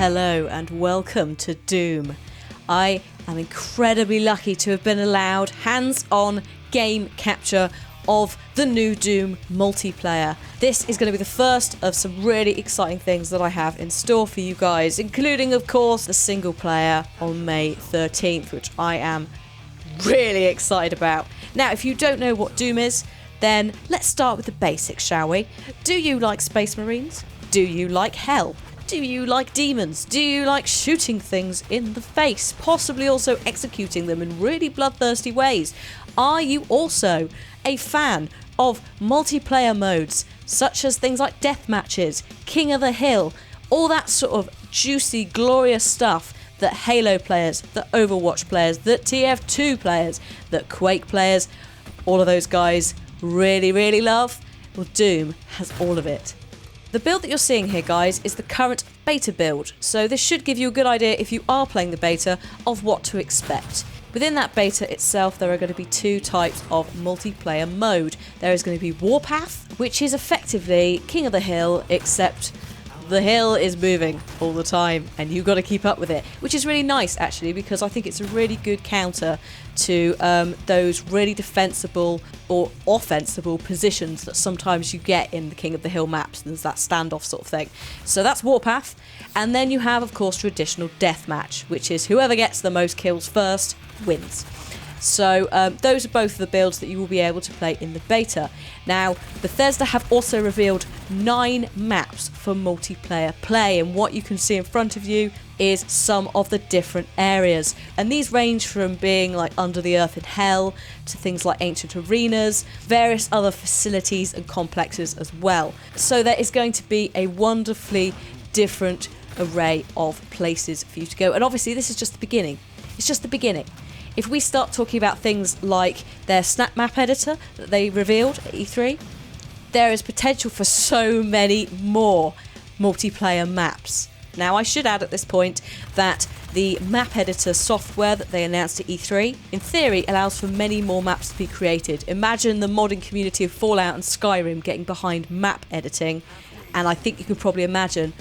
Hello and welcome to Doom. I am incredibly lucky to have been allowed hands-on game capture of the new Doom multiplayer. This is going to be the first of some really exciting things that I have in store for you guys, including of course the single player on May 13th, which I am really excited about. Now, if you don't know what Doom is, then let's start with the basics, shall we? Do you like Space Marines? Do you like hell? Do you like demons? Do you like shooting things in the face? Possibly also executing them in really bloodthirsty ways? Are you also a fan of multiplayer modes, such as things like death matches, King of the Hill, all that sort of juicy, glorious stuff that Halo players, that Overwatch players, that TF2 players, that Quake players, all of those guys really love? Well, Doom has all of it. The build that you're seeing here, guys, is the current beta build, so this should give you a good idea, if you are playing the beta, of what to expect. Within that beta itself, there are going to be two types of multiplayer mode. There is going to be Warpath, which is effectively King of the Hill, except the hill is moving all the time and you've got to keep up with it, which is really nice actually, because I think it's a really good counter to those really defensible or offensible positions that sometimes you get in the King of the Hill maps. There's that standoff sort of thing. So that's Warpath. And then you have, of course, traditional deathmatch, which is whoever gets the most kills first wins. So those are both of the builds that you will be able to play in the beta. Now, Bethesda have also revealed 9 maps for multiplayer play, and what you can see in front of you is some of the different areas. And these range from being like under the earth in hell to things like ancient arenas, various other facilities and complexes as well. So there is going to be a wonderfully different array of places for you to go. And obviously this is just the beginning. It's just the beginning. If we start talking about things like their snap map editor that they revealed at E3, there is potential for so many more multiplayer maps. Now, I should add at this point that the map editor software that they announced at E3, in theory, allows for many more maps to be created. Imagine the modding community of Fallout and Skyrim getting behind map editing, and I think you can probably imagine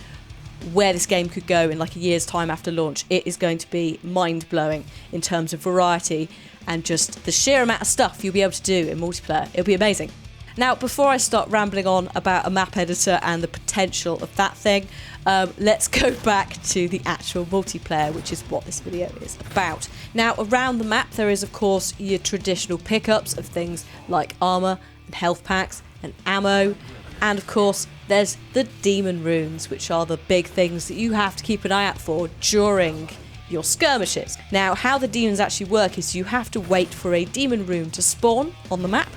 where this game could go in like a year's time after launch. It is going to be mind-blowing in terms of variety and just the sheer amount of stuff you'll be able to do in multiplayer. It'll be amazing. Now, before I start rambling on about a map editor and the potential of that thing, let's go back to the actual multiplayer, which is what this video is about. Now, around the map there is of course your traditional pickups of things like armour and health packs and ammo, and of course there's the demon runes, which are the big things that you have to keep an eye out for during your skirmishes. Now, how the demons actually work is you have to wait for a demon rune to spawn on the map,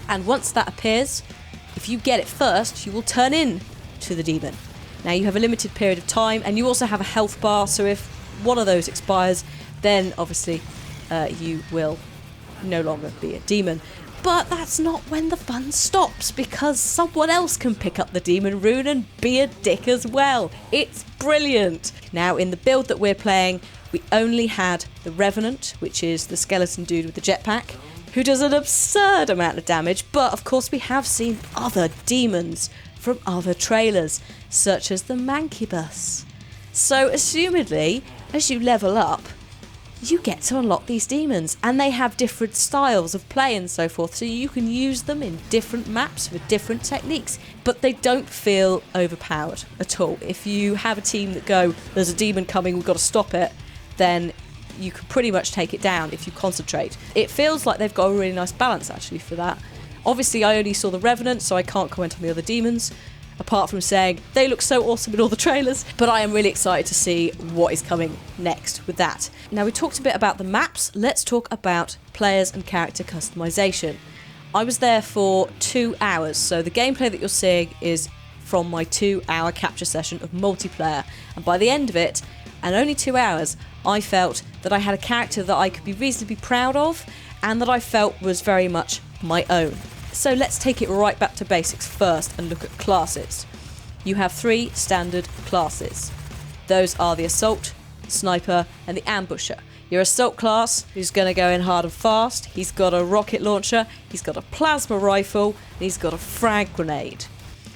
and once that appears, if you get it first, you will turn in to the demon. Now, you have a limited period of time, and you also have a health bar, so if one of those expires, then obviously you will no longer be a demon. But that's not when the fun stops, because someone else can pick up the demon rune and be a dick as well. It's brilliant. Now, in the build that we're playing, we only had the Revenant, which is the skeleton dude with the jetpack, who does an absurd amount of damage, but of course we have seen other demons from other trailers, such as the Mancubus. So, assumedly, as you level up, you get to unlock these demons, and they have different styles of play and so forth, so you can use them in different maps with different techniques, but they don't feel overpowered at all. If you have a team that go, there's a demon coming, we've got to stop it, then you can pretty much take it down if you concentrate. It feels like they've got a really nice balance actually for that. Obviously I only saw the Revenant, so I can't comment on the other demons, apart from saying they look so awesome in all the trailers, but I am really excited to see what is coming next with that. Now, we talked a bit about the maps, let's talk about players and character customization. I was there for 2 hours, so the gameplay that you're seeing is from my 2-hour capture session of multiplayer, and by the end of it, and only 2 hours, I felt that I had a character that I could be reasonably proud of, and that I felt was very much my own. So let's take it right back to basics first and look at classes. You have 3 standard classes. Those are the Assault, Sniper, and the Ambusher. Your Assault class, who's going to go in hard and fast, he's got a rocket launcher, he's got a plasma rifle, and he's got a frag grenade.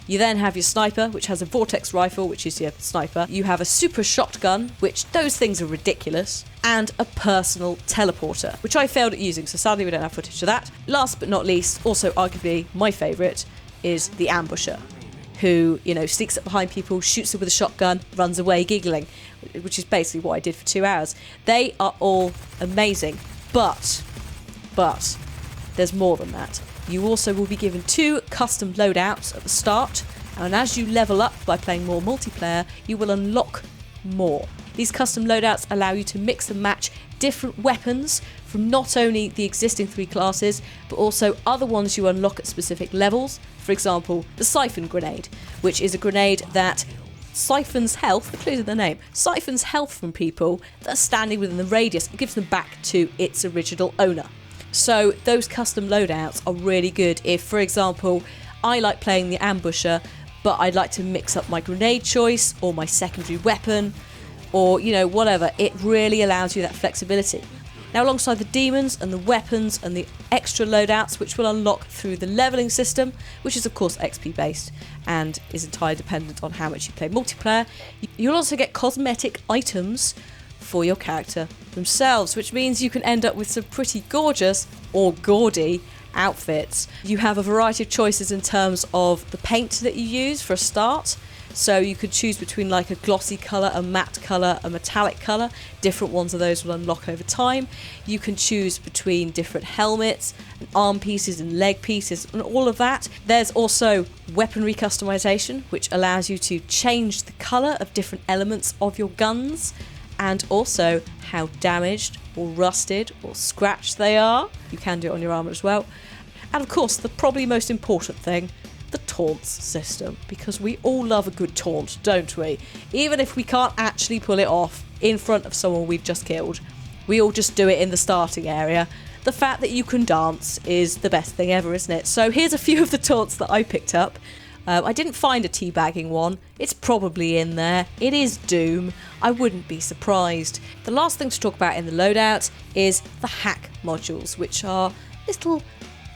You then have your sniper, which has a vortex rifle, which is your sniper. You have a super shotgun, which those things are ridiculous, and a personal teleporter, which I failed at using, so sadly we don't have footage of that. Last but not least, also arguably my favourite, is the ambusher, who, you know, sneaks up behind people, shoots them with a shotgun, runs away giggling, which is basically what I did for 2 hours. They are all amazing, but there's more than that. You also will be given 2 custom loadouts at the start, and as you level up by playing more multiplayer, you will unlock more. These custom loadouts allow you to mix and match different weapons from not only the existing 3 classes, but also other ones you unlock at specific levels. For example, the Siphon Grenade, which is a grenade that siphons health, including the name, siphons health from people that are standing within the radius and gives them back to its original owner. So those custom loadouts are really good if, for example, I like playing the ambusher, but I'd like to mix up my grenade choice or my secondary weapon, or, you know, whatever. It really allows you that flexibility. Now, alongside the demons and the weapons and the extra loadouts, which will unlock through the leveling system, which is of course XP based and is entirely dependent on how much you play multiplayer, you'll also get cosmetic items for your character themselves, which means you can end up with some pretty gorgeous or gaudy outfits. You have a variety of choices in terms of the paint that you use for a start. So you could choose between like a glossy colour, a matte colour, a metallic colour. Different ones of those will unlock over time. You can choose between different helmets, and arm pieces and leg pieces and all of that. There's also weaponry customization, which allows you to change the colour of different elements of your guns and also how damaged or rusted or scratched they are. You can do it on your armour as well. And of course, the probably most important thing, the taunts system, because we all love a good taunt, don't we? Even if we can't actually pull it off in front of someone we've just killed, we all just do it in the starting area. The fact that you can dance is the best thing ever, isn't it? So here's a few of the taunts that I picked up. I didn't find a teabagging one. It's probably in there. It is Doom. I wouldn't be surprised. The last thing to talk about in the loadout is the hack modules, which are little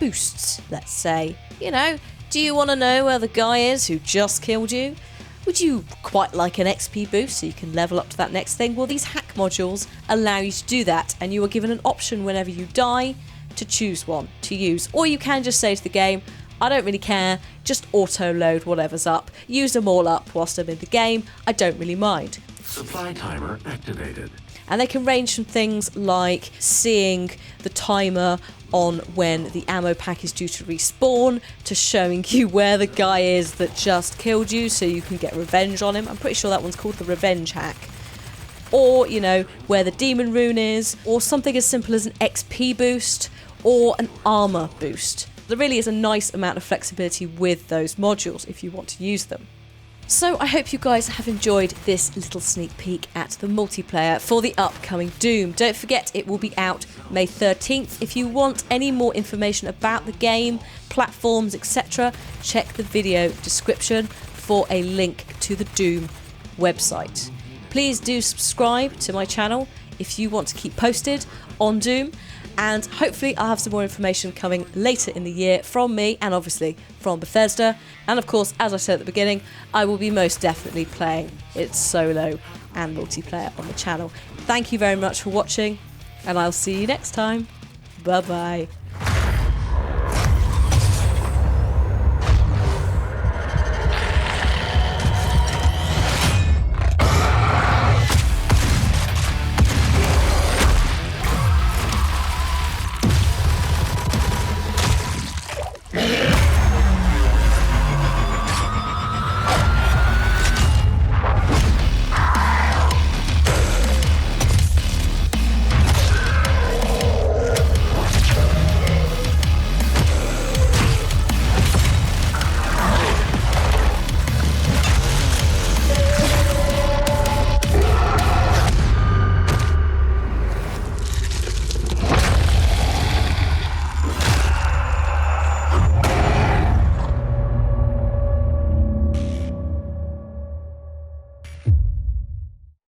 boosts, let's say. You know, do you want to know where the guy is who just killed you? Would you quite like an XP boost so you can level up to that next thing? Well, these hack modules allow you to do that, and you are given an option whenever you die to choose one to use. Or you can just say to the game, I don't really care, just auto-load whatever's up. Use them all up whilst I'm in the game, I don't really mind. Supply timer activated. And they can range from things like seeing the timer on when the ammo pack is due to respawn, to showing you where the guy is that just killed you so you can get revenge on him. I'm pretty sure that one's called the revenge hack. Or, you know, where the demon rune is, or something as simple as an XP boost or an armor boost. There really is a nice amount of flexibility with those modules if you want to use them. So I hope you guys have enjoyed this little sneak peek at the multiplayer for the upcoming Doom. Don't forget, it will be out May 13th. If you want any more information about the game, platforms, etc., check the video description for a link to the Doom website. Please do subscribe to my channel if you want to keep posted on Doom. And hopefully I'll have some more information coming later in the year from me and obviously from Bethesda. And of course, as I said at the beginning, I will be most definitely playing it solo and multiplayer on the channel. Thank you very much for watching, and I'll see you next time. Bye bye.